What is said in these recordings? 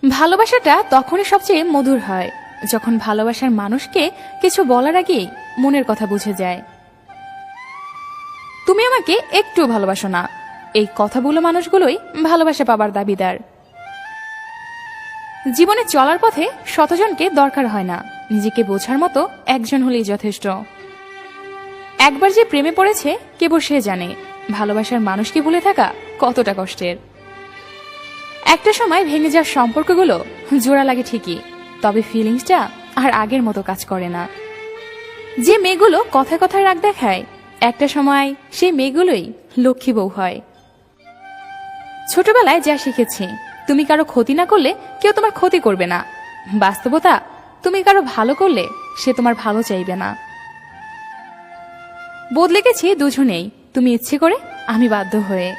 ভালোবাসাটা তখনই সবচেয়ে মধুর হয় যখন ভালোবাসার মানুষকে কিছু বলার আগেই মনের কথা বুঝে যায়। তুমি আমাকে একটু ভালোবাসো না, এই কথাগুলো মানুষগুলোই ভালোবাসা পাবার দাবিদার। জীবনে চলার পথে শতজনকে দরকার হয় না, নিজেকে বোঝার মতো একজন হলেই যথেষ্ট। একবার যে প্রেমে পড়েছে কেবল সে জানে ভালোবাসার মানুষকে ভুলে থাকা কতটা কষ্টের। একটা সময় ভেঙে যাওয়ার সম্পর্কগুলো জোড়া লাগে ঠিকই, তবে ফিলিংসটা আর আগের মতো কাজ করে না। যে মেয়েগুলো কথায় কথায় রাগ দেখায় একটা সময় সেই মেয়েগুলোই লক্ষ্মী বউ হয়। ছোটবেলায় যা শিখেছি, তুমি কারো ক্ষতি না করলে কেউ তোমার ক্ষতি করবে না। বাস্তবতা, তুমি কারো ভালো করলে সে তোমার ভালো চাইবে না। বদলে গেছি দুজনেই, তুমি ইচ্ছে করে, আমি বাধ্য হয়ে।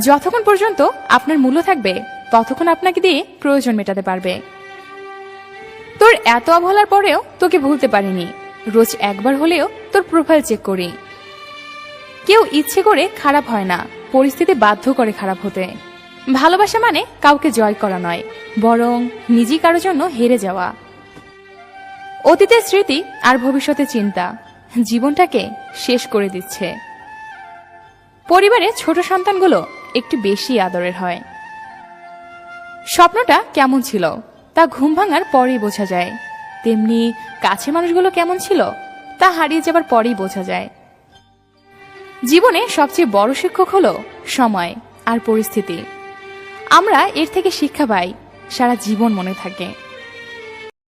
যতক্ষণ পর্যন্ত আপনার মূল্য থাকবে ততক্ষণ আপনাকে দিয়ে প্রয়োজন মেটাতে পারবে। তোর এত অবহেলার পরেও তোকে ভুলতে পারিনি, রোজ একবার হলেও তোর প্রোফাইল চেক করি। কেউ ইচ্ছে করে খারাপ হয় না, পরিস্থিতি বাধ্য করে খারাপ হতে। ভালোবাসা মানে কাউকে জয় করা নয়, বরং নিজেই কারোর জন্য হেরে যাওয়া। অতীতের স্মৃতি আর ভবিষ্যতের চিন্তা জীবনটাকে শেষ করে দিচ্ছে। পরিবারে ছোট সন্তানগুলো একটু বেশি আদরের হয়। স্বপ্নটা কেমন ছিল তা ঘুম ভাঙার পরেই বোঝা যায়, তেমনি কাছের মানুষগুলো কেমন ছিল তা হারিয়ে যাবার পরেই বোঝা যায়। জীবনে সবচেয়ে বড় শিক্ষক হলো সময় আর পরিস্থিতি। আমরা এর থেকে শিক্ষা পাই, সারা জীবন মনে থাকে।